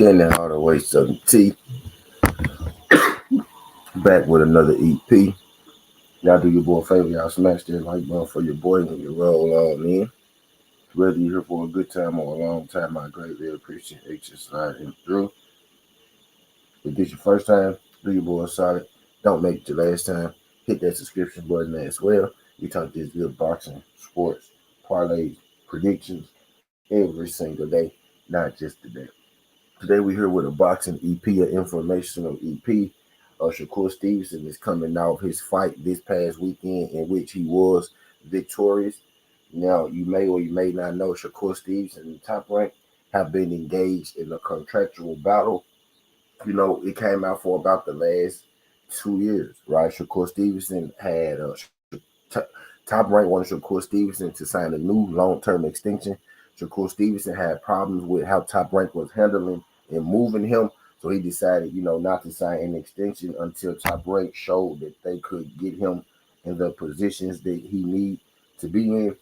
Scanning all the way 7T. Back with another EP. Y'all do your boy a favor, y'all smash that like button for your boy when you roll on in. Whether you're here for a good time or a long time, I greatly appreciate you sliding through. If this your first time, do your boy a solid. Don't make it your last time. Hit that subscription button as well. We talk this good boxing, sports, parlays, predictions every single day, not just today. Today we're here with a boxing EP, an informational EP. Shakur Stevenson is coming off his fight this past weekend in which he was victorious. Now, you may or you may not know Shakur Stevenson and Top Rank have been engaged in a contractual battle. It came out for about the last 2 years, right? Shakur Stevenson had Top Rank wanted Shakur Stevenson to sign a new long-term extension. Shakur Stevenson had problems with how Top Rank was handling and moving him. So he decided, not to sign an extension until Top Rank showed that they could get him in the positions that he need to be in.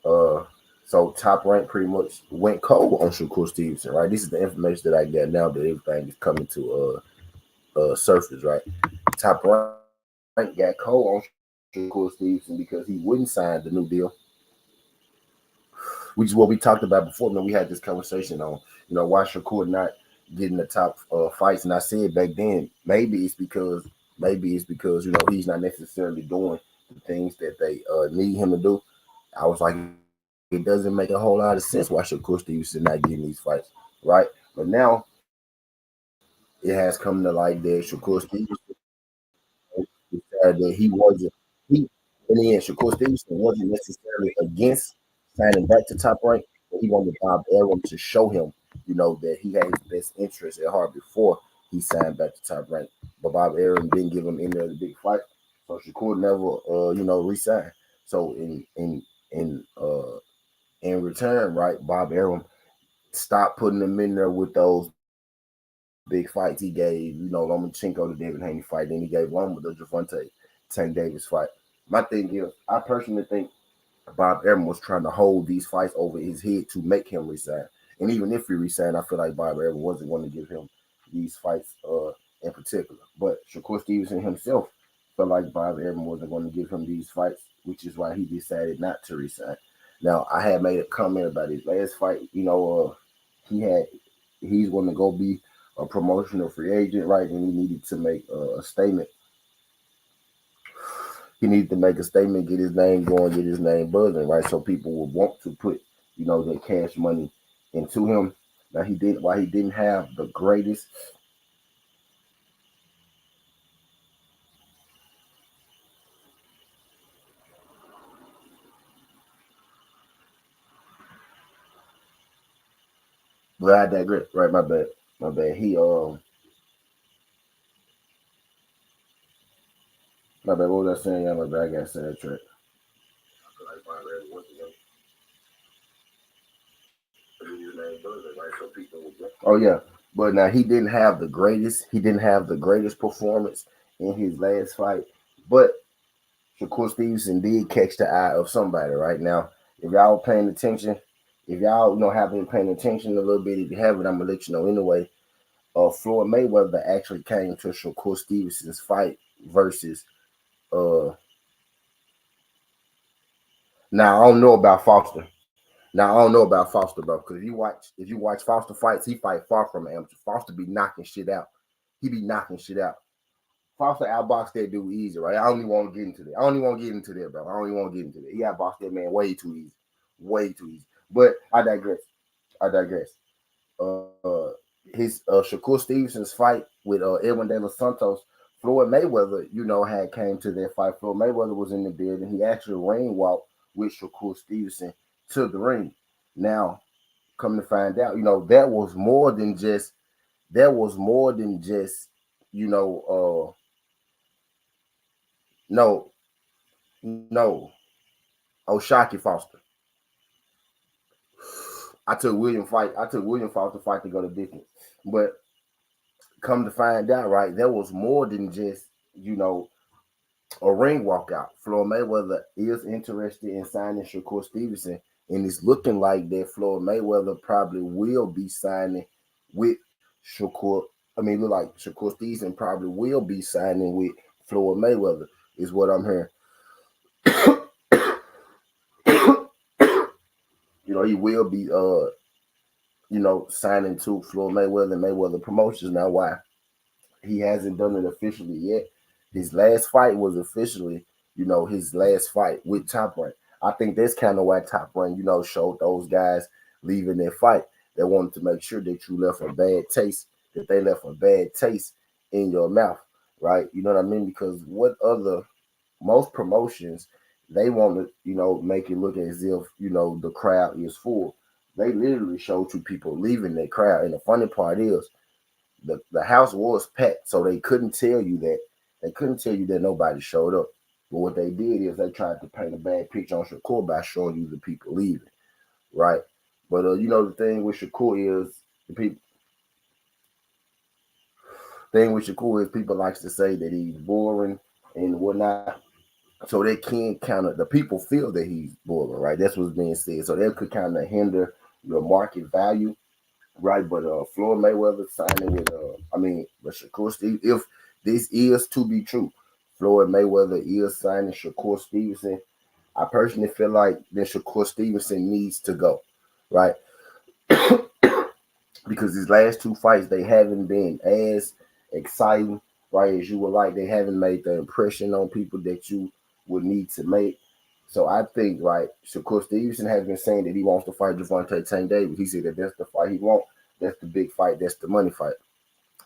So Top Rank pretty much went cold on Shakur Stevenson, right? This is the information that I get now that everything is coming to surface, right? Top Rank got cold on Shakur Stevenson because he wouldn't sign the new deal, which is what we talked about before. Man, we had this conversation on, why Shakur not getting the top fights, and I said back then maybe it's because he's not necessarily doing the things that they need him to do. I was like, it doesn't make a whole lot of sense why Shakur Stevenson not getting these fights, right? But now it has come to light that Shakur Stevenson decided that he in the end Shakur Stevenson wasn't necessarily against signing back to Top Rank, but he wanted Bob Arum to show him, that he had his best interest at heart before he signed back to Top Rank. But Bob Arum didn't give him any of the big fight, so Shakur never re-signed. So in return, right, Bob Arum stopped putting him in there with those big fights. He gave, Lomachenko the David Haney fight. Then he gave Loma the Gervonta Tank Davis fight. My thing is, I personally think Bob Arum was trying to hold these fights over his head to make him resign. And even if he resigned, I feel like Bob Arum wasn't going to give him these fights in particular. But Shakur Stevenson himself felt like Bob Arum wasn't going to give him these fights, which is why he decided not to resign. Now, I had made a comment about his last fight. He's going to go be a promotional free agent, right? And he needed to make a statement. He needed to make a statement, get his name going, get his name buzzing, right? So people will want to put, their cash money into him. Now why he didn't have the greatest. But I digress, right? My bad. My bad. My bad. What was I saying? Yeah, my bad. I got sidetracked. Oh yeah, but now he didn't have the greatest. He didn't have the greatest performance in his last fight, but Shakur Stevenson did catch the eye of somebody. Right now, if y'all paying attention, if y'all have been paying attention a little bit, if you haven't, I'm gonna let you know anyway. Floyd Mayweather actually came to Shakur Stevenson's fight versus. Uh, Now I don't know about Foster. Now I don't know about Foster, bro. Because if you watch Foster fights, he fight far from amateur. Foster be knocking shit out. He be knocking shit out. Foster outboxed that dude easy, right? I don't even want to get into that. I don't even want to get into that, bro. I don't even want to get into that. He outboxed that man way too easy. Way too easy. But I digress. I digress. His Shakur Stevenson's fight with Edwin De Los Santos, Floyd Mayweather, had came to that fight. Floyd Mayweather was in the building. He actually ring walked with Shakur Stevenson to the ring. Now, come to find out, that was more than just, you know, no, no, O'Shaquie Foster. I took William Foster fight to go the distance. But come to find out, right, there was more than just, a ring walkout. Floyd Mayweather is interested in signing Shakur Stevenson, and it's looking like that Floyd Mayweather probably will be signing with Shakur, I mean, look like Shakur Stevenson probably will be signing with Floyd Mayweather, is what I'm hearing. He will be signing to Floyd Mayweather and Mayweather Promotions. Now, why? He hasn't done it officially yet. His last fight was officially, his last fight with Top Rank. I think that's kind of why Top Rank, showed those guys leaving their fight. They wanted to make sure that you left a bad taste, that they left a bad taste in your mouth, right? You know what I mean? Because most promotions, they want to, make it look as if, the crowd is full. They literally showed you people leaving their crowd. And the funny part is, the house was packed, so they couldn't tell you that. They couldn't tell you that nobody showed up. But what they did is they tried to paint a bad picture on Shakur by showing you the people leaving, right? But the thing with Shakur is people likes to say that he's boring and whatnot. So they can kind of, the people feel that he's boring, right? That's what's being said. So that could kind of hinder your market value, right? But Floyd Mayweather signing with but Shakur Steve, if this is to be true, Floyd Mayweather is signing Shakur Stevenson. I personally feel like that Shakur Stevenson needs to go, right? Because his last two fights, they haven't been as exciting, right, as you would like. They haven't made the impression on people that you would need to make. So I think, right, Shakur Stevenson has been saying that he wants to fight Gervonta Tank Davis. He said that that's the fight he wants. That's the big fight. That's the money fight.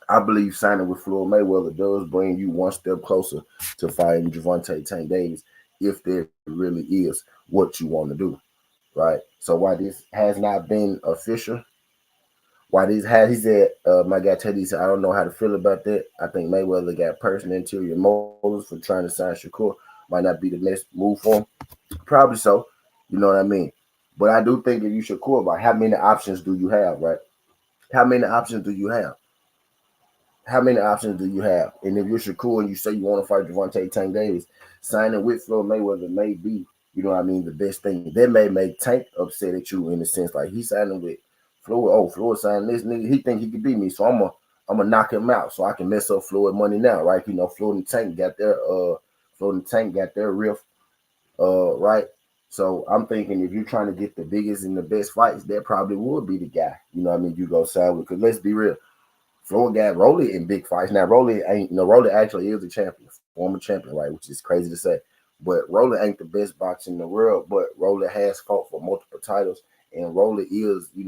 I believe signing with Floyd Mayweather does bring you one step closer to fighting Gervonta Tank Davis, if there really is what you want to do, right? So why this has not been official, why these has he said, my guy Teddy said, I don't know how to feel about that. I think Mayweather got personal interior motives for trying to sign Shakur. Might not be the best move for him. Probably so. You know what I mean? But I do think if you Shakur, about how many options do you have, right? How many options do you have? How many options do you have? And if you're Shakur and you say you want to fight Gervonta Tank Davis, signing with Floyd Mayweather may be, the best thing. That may make Tank upset at you in the sense like he's signing with Floyd. Oh, Floyd signing this nigga. He think he can beat me, so I'm gonna knock him out so I can mess up Floyd money now, right? Floyd and Tank got their riff, right? So I'm thinking if you're trying to get the biggest and the best fights, that probably would be the guy. You go sign with. Because let's be real, Floyd got Rolly in big fights. Now Rolly ain't Rolly actually is a champion, former champion, right? Which is crazy to say. But Rolly ain't the best boxer in the world, but Rolly has fought for multiple titles, and Rolly is, he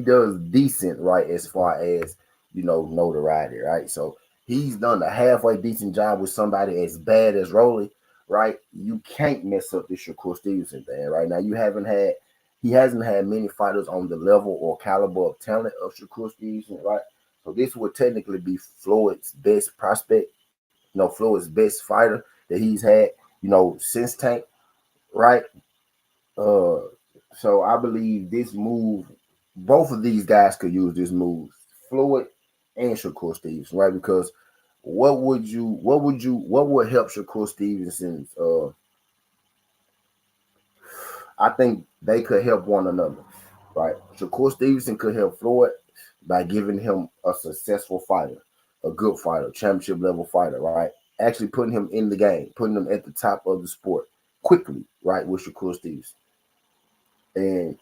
does decent, right, as far as, notoriety, right? So he's done a halfway decent job with somebody as bad as Rolly, right? You can't mess up this Shakur Stevenson thing, right? Now he hasn't had many fighters on the level or caliber of talent of Shakur Stevenson, right? So this would technically be Floyd's best prospect, Floyd's best fighter that he's had, since Tank, right? Uh, so I believe this move, both of these guys could use this move, Floyd and Shakur Stevenson, right? Because what would help Shakur Stevenson's I think they could help one another, right? Shakur Stevenson could help Floyd by giving him a successful fighter, a good fighter, championship level fighter, right? Actually putting him in the game, putting him at the top of the sport quickly, right? With Shakur Stevenson. And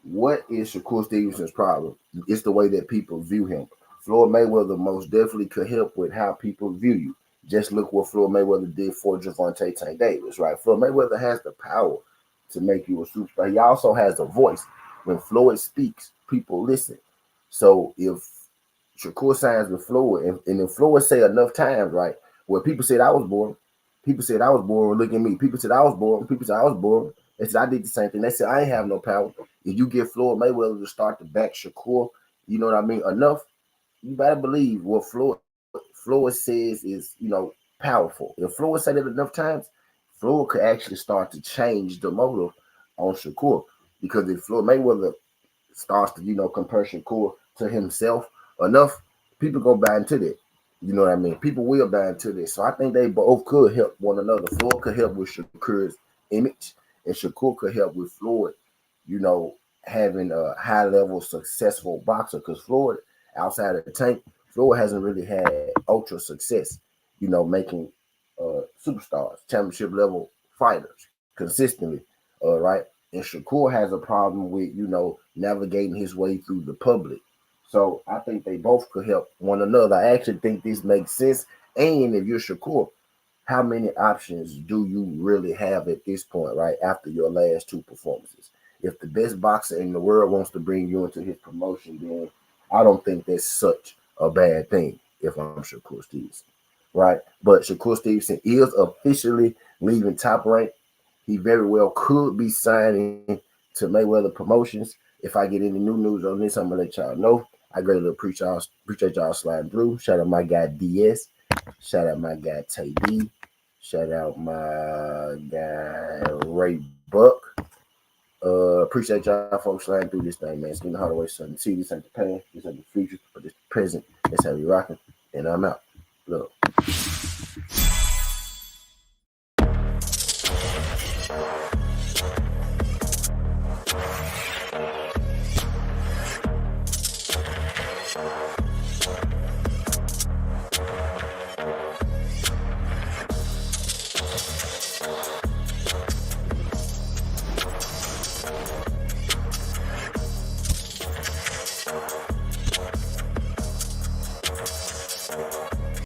what is Shakur Stevenson's problem? It's the way that people view him. Floyd Mayweather most definitely could help with how people view you. Just look what Floyd Mayweather did for Gervonta Tank Davis, right? Floyd Mayweather has the power to make you a superstar. He also has a voice. When Floyd speaks, people listen. So if Shakur signs with Floyd, and if Floyd say enough times, right, where people said I was boring, people said I was boring, look at me. People said I was boring, people said I was boring. They said I did the same thing. They said I ain't have no power. If you get Floyd Mayweather to start to back Shakur, you know what I mean, enough, you better believe what Floyd says is, powerful. If Floyd said it enough times, Floyd could actually start to change the motive on Shakur. Because if Floyd Mayweather starts to, compare Shakur to himself enough, people go buy into that. You know what I mean? People will buy into this. So I think they both could help one another. Floyd could help with Shakur's image, and Shakur could help with Floyd, you know, having a high level successful boxer, because Floyd, outside of the tank, Floyd hasn't really had ultra success, making superstars, championship level fighters consistently, right? And Shakur has a problem with, navigating his way through the public. So I think they both could help one another. I actually think this makes sense. And if you're Shakur, how many options do you really have at this point, right? After your last two performances. If the best boxer in the world wants to bring you into his promotion, then I don't think that's such a bad thing if I'm Shakur Stevenson, right? But Shakur Stevenson is officially leaving Top Rank. He very well could be signing to Mayweather Promotions. If I get any new news on this, I'm gonna let y'all know. I greatly appreciate y'all sliding through. Shout out my guy DS. Shout out my guy Tay B. Shout out my guy Ray Buck. Appreciate y'all folks sliding through this thing, man. It's been the hardaway something. See, this ain't the past, this ain't the future, but this present. That's how we rocking. And I'm out. Look.